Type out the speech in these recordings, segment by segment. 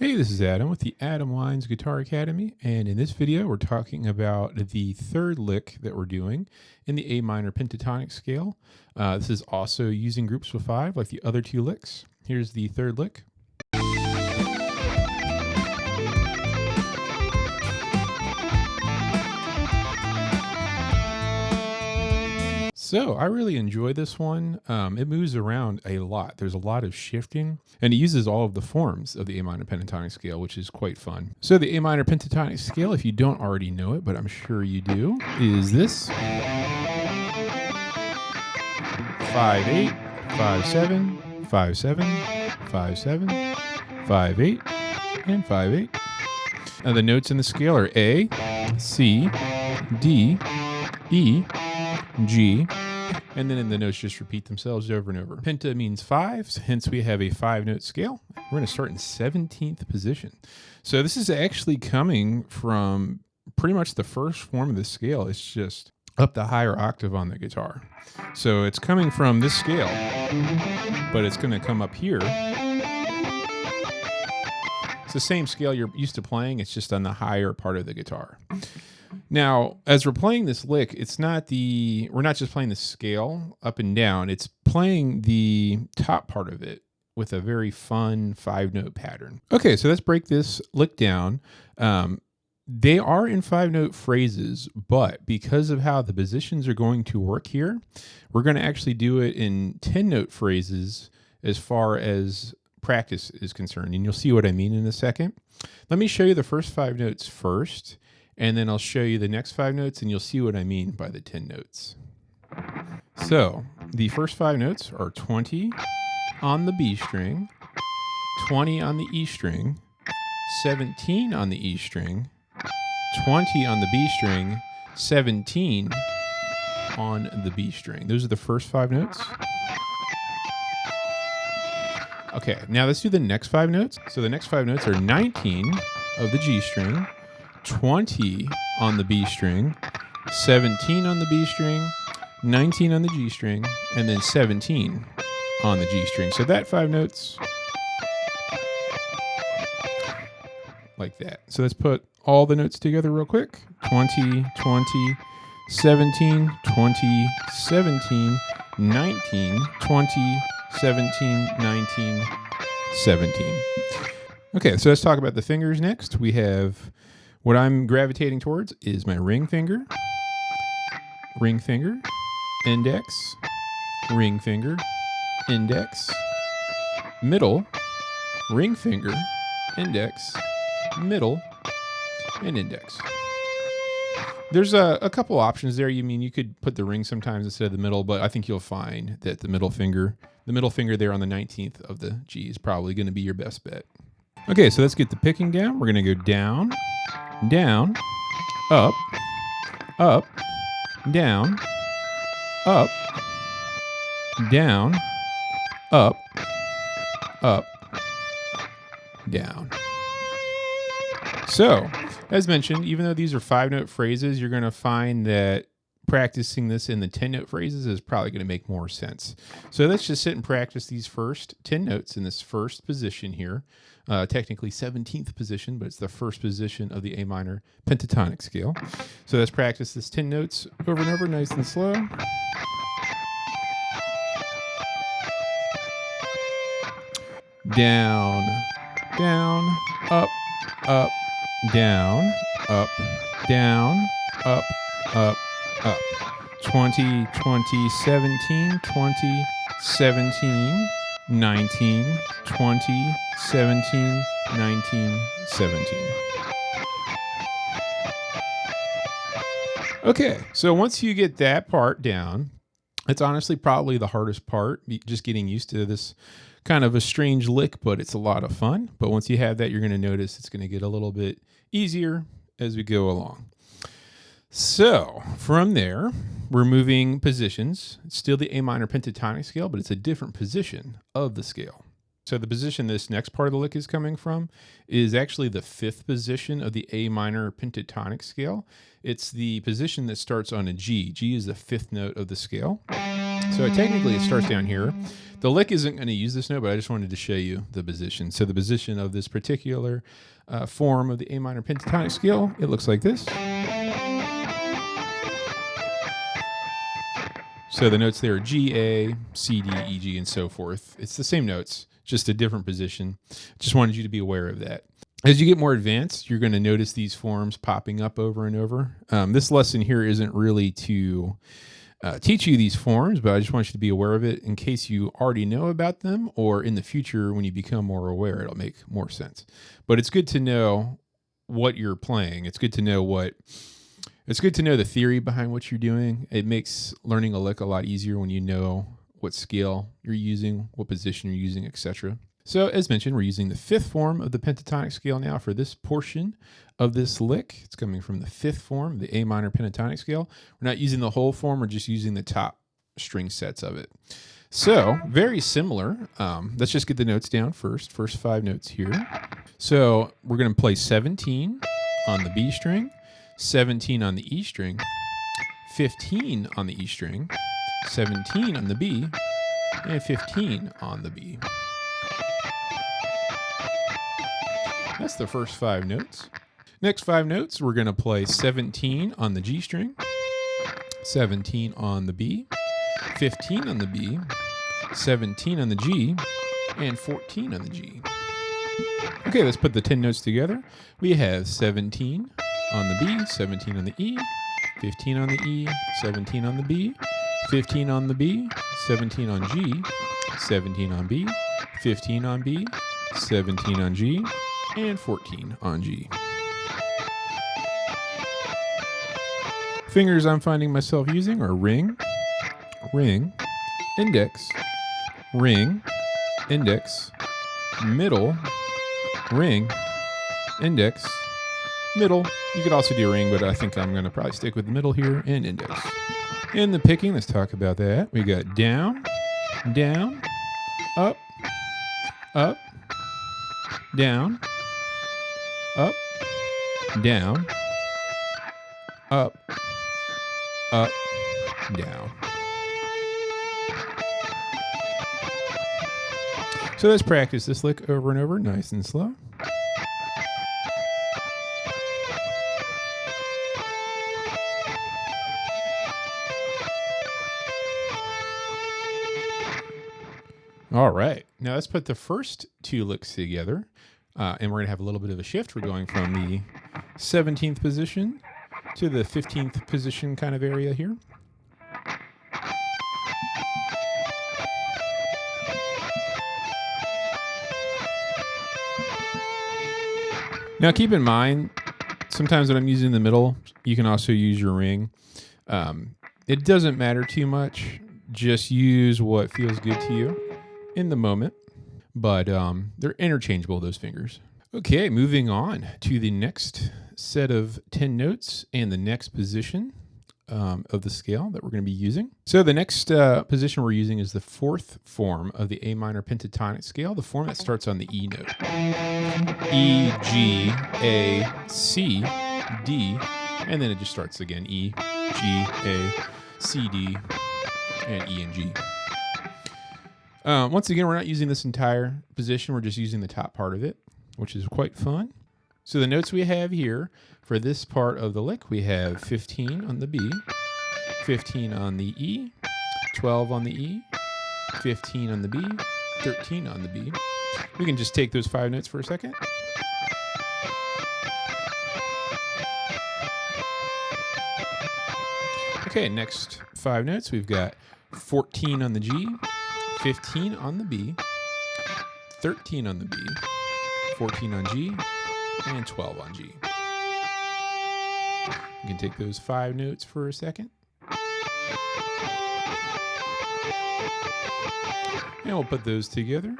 Hey, this is Adam with the Adam Wines Guitar Academy, and in this video we're talking about the third lick that we're doing in the A minor pentatonic scale. This is also using groups of 5 like the other 2 licks. Here's the third lick. So I really enjoy this one. It moves around a lot. There's a lot of shifting, and it uses all of the forms of the A minor pentatonic scale, which is quite fun. So the A minor pentatonic scale, if you don't already know it, but I'm sure you do, is this: 5/8, 5/7, 5/7, 5/7, 5/8, and 5/8. Now the notes in the scale are A, C, D, E, G, and then the notes just repeat themselves over and over. Penta means 5, hence we have a 5-note scale. We're going to start in 17th position. So this is actually coming from pretty much the first form of the scale. It's just up the higher octave on the guitar. So it's coming from this scale, but it's going to come up here. It's the same scale you're used to playing. It's just on the higher part of the guitar. Now, as we're playing this lick, we're not just playing the scale up and down, it's playing the top part of it with a very fun 5-note pattern. Okay, so let's break this lick down. They are in 5-note phrases, but because of how the positions are going to work here, we're going to actually do it in 10-note phrases as far as practice is concerned, and you'll see what I mean in a second. Let me show you the first 5 notes first, and then I'll show you the next 5 notes, and you'll see what I mean by the 10 notes. So the first 5 notes are 20 on the B string, 20 on the E string, 17 on the E string, 20 on the B string, 17 on the B string. Those are the first 5 notes. Okay, now let's do the next 5 notes. So the next 5 notes are 19 of the G string, 20 on the B string, 17 on the B string, 19 on the G string, and then 17 on the G string. So that 5 notes like that. So let's put all the notes together real quick. 20, 20, 17, 20, 17, 19, 20, 17, 19, 17. Okay, so let's talk about the fingers next. We have what I'm gravitating towards is my ring finger, index, ring finger, index, middle, ring finger, index, middle, and index. There's a couple options there. You could put the ring sometimes instead of the middle, but I think you'll find that the middle finger there on the 19th of the G is probably going to be your best bet. Okay, so let's get the picking down. We're going to go down, down, up, up, down, up, down, up, up, down. So, as mentioned, even though these are 5-note phrases, you're going to find that practicing this in the 10-note phrases is probably going to make more sense. So let's just sit and practice these first 10 notes in this first position here. Technically 17th position, but it's the first position of the A minor pentatonic scale. So let's practice this 10 notes over and over, nice and slow. Down, down, up, up, down, up, down, up, up, up. 20, 20, 17, 20, 17, 19, 20, 17, 19, 17. Okay, so once you get that part down, it's honestly probably the hardest part, just getting used to this kind of a strange lick, but it's a lot of fun. But once you have that, you're going to notice it's going to get a little bit easier as we go along. So from there, we're moving positions. It's still the A minor pentatonic scale, but it's a different position of the scale. So the position this next part of the lick is coming from is actually the 5th position of the A minor pentatonic scale. It's the position that starts on a G. G is the 5th note of the scale. So technically it starts down here. The lick isn't going to use this note, but I just wanted to show you the position. So the position of this particular form of the A minor pentatonic scale, it looks like this. So the notes there are G, A, C, D, E, G, and so forth. It's the same notes, just a different position. Just wanted you to be aware of that. As you get more advanced, you're going to notice these forms popping up over and over. This lesson here isn't really to teach you these forms, but I just want you to be aware of it in case you already know about them, or in the future when you become more aware, it'll make more sense. But it's good to know what you're playing. It's good to know the theory behind what you're doing. It makes learning a lick a lot easier when you know what scale you're using, what position you're using, etc. So as mentioned, we're using the fifth form of the pentatonic scale now for this portion of this lick. It's coming from the fifth form, the A minor pentatonic scale. We're not using the whole form, we're just using the top string sets of it. So very similar. Let's just get the notes down first 5 notes here. So we're going to play 17 on the B string, 17 on the E string, 15 on the E string, 17 on the B, and 15 on the B. That's the first 5 notes. Next 5 notes, we're going to play 17 on the G string, 17 on the B, 15 on the B, 17 on the G, and 14 on the G. Okay, let's put the 10 notes together. We have 17 on the B, 17 on the E, 15 on the E, 17 on the B, 15 on the B, 17 on G, 17 on B, 15 on B, 17 on G, and 14 on G. Fingers I'm finding myself using are ring, ring, index, ring, index, middle, ring, index, middle. You could also do ring, but I think I'm going to probably stick with the middle here, and index. In the picking, let's talk about that. We got down, down, up, up, down, up, down, up, up, down. So let's practice this lick over and over, nice and slow. All right, now let's put the first 2 licks together, and we're going to have a little bit of a shift. We're going from the 17th position to the 15th position kind of area here. Now keep in mind, sometimes when I'm using the middle, you can also use your ring. It doesn't matter too much. Just use what feels good to you in the moment, but they're interchangeable, those fingers. Okay, moving on to the next set of 10 notes and the next position of the scale that we're going to be using. So the next position we're using is the 4th form of the A minor pentatonic scale, the form that starts on the E note. E, G, A, C, D, and then it just starts again. E, G, A, C, D, and E and G. Once again, we're not using this entire position. We're just using the top part of it, which is quite fun. So the notes we have here for this part of the lick, we have 15 on the B, 15 on the E, 12 on the E, 15 on the B, 13 on the B. We can just take those 5 notes for a second. Okay, next 5 notes, we've got 14 on the G, 15 on the B, 13 on the B, 14 on G, and 12 on G. You can take those 5 notes for a second. And we'll put those together.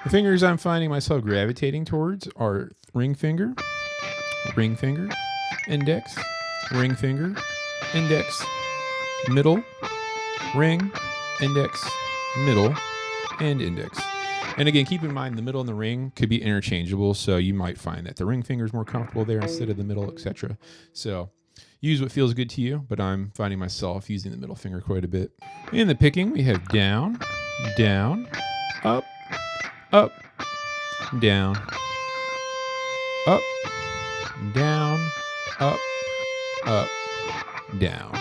The fingers I'm finding myself gravitating towards are ring finger, index, ring finger, index, middle, ring, index, middle, and index. And again, keep in mind the middle and the ring could be interchangeable, so you might find that the ring finger is more comfortable there instead of the middle, etc. So use what feels good to you, but I'm finding myself using the middle finger quite a bit. In the picking, we have down, down, up, up, down, up, down, up, up, down.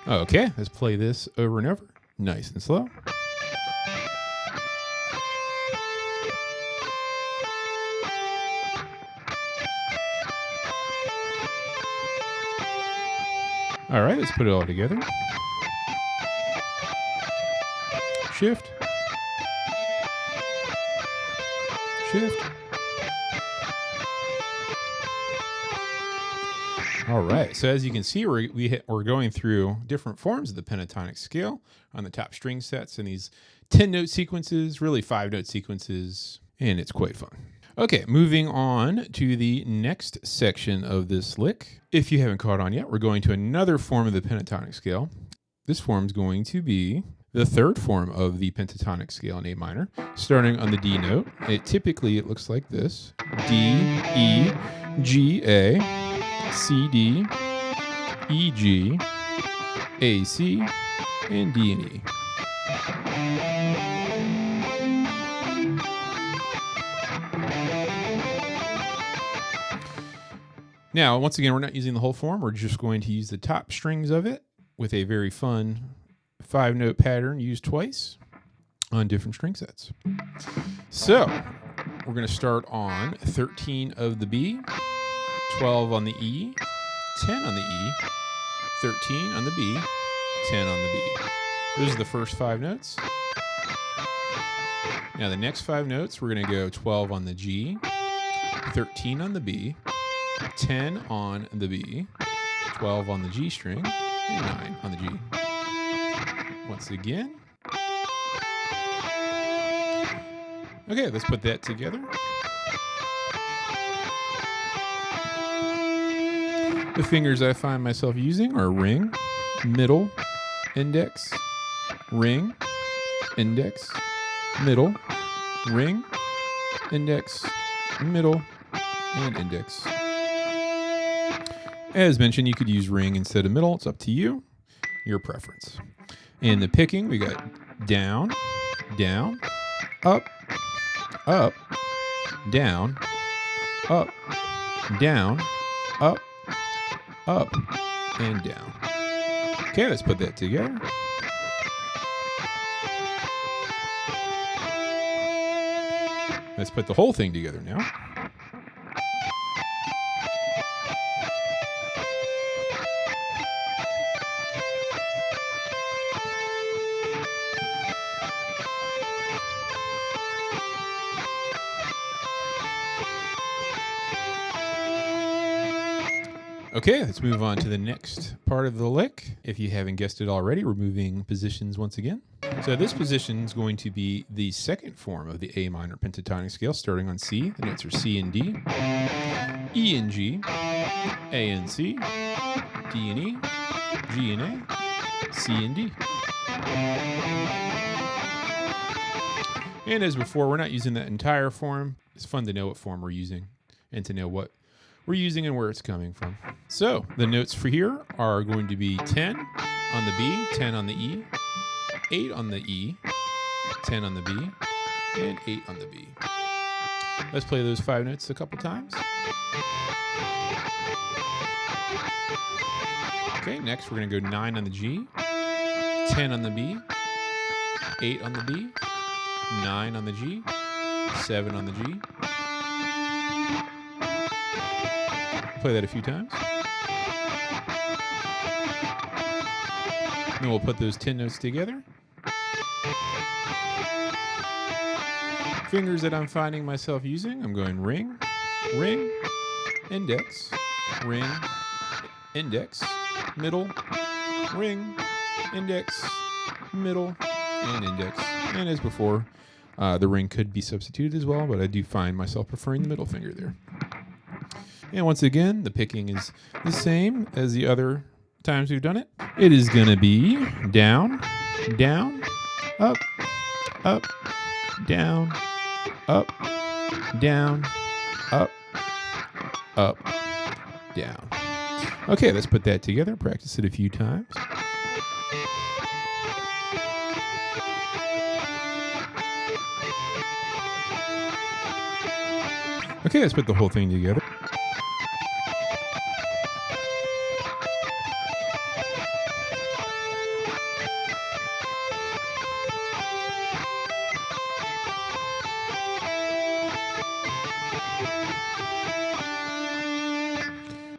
Okay, let's play this over and over, nice and slow. All right, let's put it all together. Shift. Shift. All right, so as you can see, we're going through different forms of the pentatonic scale on the top string sets and these 10-note sequences, really 5-note sequences, and it's quite fun. Okay, moving on to the next section of this lick. If you haven't caught on yet, we're going to another form of the pentatonic scale. This form is going to be the third form of the pentatonic scale in A minor, starting on the D note. It looks like this: D, E, G, A, C, D, E, G, A, C, and D and E. Now, once again, we're not using the whole form. We're just going to use the top strings of it with a very fun 5-note pattern used twice on different string sets. So we're going to start on 13 of the B, 12 on the E, 10 on the E, 13 on the B, 10 on the B. Those are the first 5 notes. Now the next 5 notes, we're going to go 12 on the G, 13 on the B, 10 on the B, 12 on the G string, and 9 on the G. Once again. Okay, let's put that together. The fingers I find myself using are ring, middle, index, ring, index, middle, ring, index, middle, and index. As mentioned, you could use ring instead of middle. It's up to you, your preference. In the picking, we got down, down, up, up, down, up, down, up, up, and down. Okay, let's put that together. Let's put the whole thing together now. Okay, let's move on to the next part of the lick. If you haven't guessed it already, we're moving positions once again. So this position is going to be the second form of the A minor pentatonic scale, starting on C. The notes are C and D, E and G, A and C, D and E, G and A, C and D. And as before, we're not using that entire form. It's fun to know what form we're using and to know what we're using and where it's coming from. So the notes for here are going to be 10 on the B, 10 on the E, 8 on the E, 10 on the B, and 8 on the B. Let's play those 5 notes a couple times. Okay, next we're going to go 9 on the G, 10 on the B, 8 on the B, 9 on the G, 7 on the G. Play that a few times. Then we'll put those 10 notes together. Fingers that I'm finding myself using, I'm going ring, ring, index, ring, index, middle, ring, index, middle, and index. And as before, the ring could be substituted as well, but I do find myself preferring the middle finger there. And once again, the picking is the same as the other times we've done it. It is going to be down, down, up, up, down, up, down, up, up, down. Okay, let's put that together. Practice it a few times. Okay, let's put the whole thing together.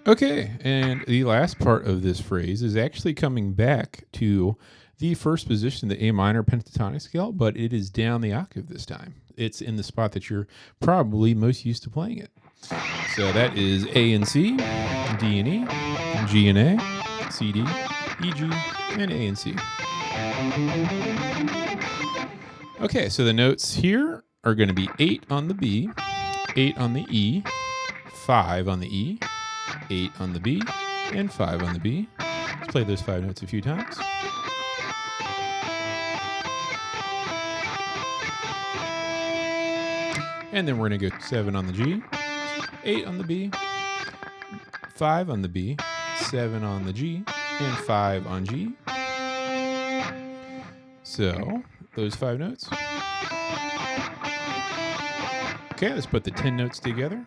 Okay, and the last part of this phrase is actually coming back to the first position, the A minor pentatonic scale, but it is down the octave this time. It's in the spot that you're probably most used to playing it. So that is A and C, D and E, G and A, C, D, E, G, and A and C. Okay, so the notes here are going to be 8 on the B, 8 on the E, 5 on the E, 8 on the B, and 5 on the B. Let's play those 5 notes a few times. And then we're going to go 7 on the G, 8 on the B, 5 on the B, 7 on the G, and 5 on G. So, those 5 notes. Okay, let's put the 10 notes together.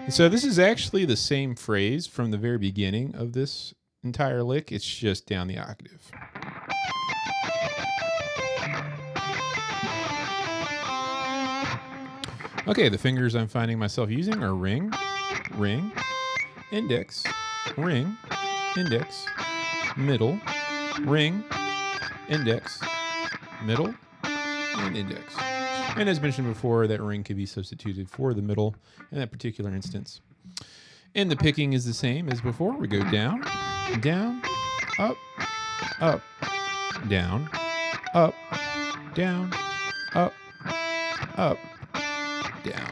So this is actually the same phrase from the very beginning of this entire lick. It's just down the octave. Okay, the fingers I'm finding myself using are ring, ring, index, ring, index, middle, ring, index, middle, and index. And as mentioned before, that ring can be substituted for the middle in that particular instance. And the picking is the same as before. We go down, down, up, up, down, up, down, up, up, down.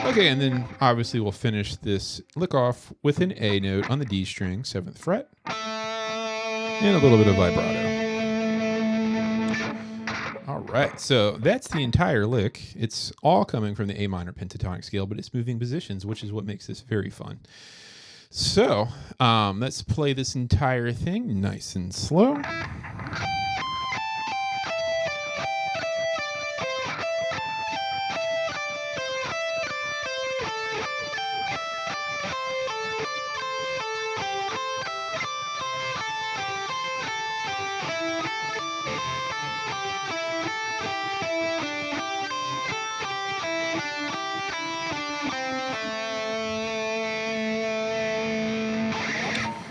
Okay, and then obviously we'll finish this lick off with an A note on the D string, 7th fret, and a little bit of vibrato. All right, so that's the entire lick. It's all coming from the A minor pentatonic scale, but it's moving positions, which is what makes this very fun. So let's play this entire thing nice and slow.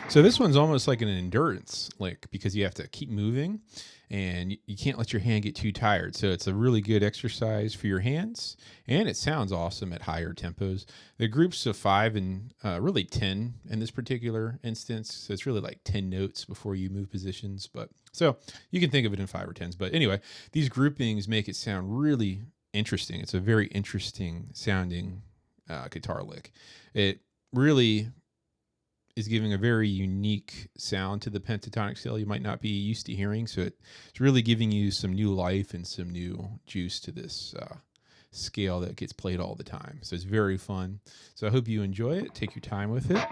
So this one's almost like an endurance lick because you have to keep moving and you can't let your hand get too tired. So it's a really good exercise for your hands, and it sounds awesome at higher tempos. The groups of 5 and really 10 in this particular instance. So it's really like 10 notes before you move positions. But so you can think of it in 5 or 10s. But anyway, these groupings make it sound really interesting. It's a very interesting sounding guitar lick. It really is giving a very unique sound to the pentatonic scale you might not be used to hearing. So it's really giving you some new life and some new juice to this scale that gets played all the time. So it's very fun. So I hope you enjoy it. Take your time with it.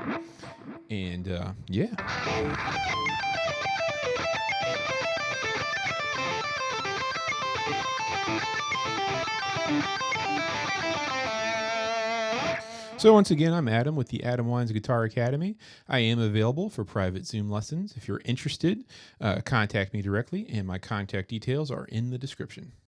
And yeah. So once again, I'm Adam with the Adam Wines Guitar Academy. I am available for private Zoom lessons. If you're interested, contact me directly, and my contact details are in the description.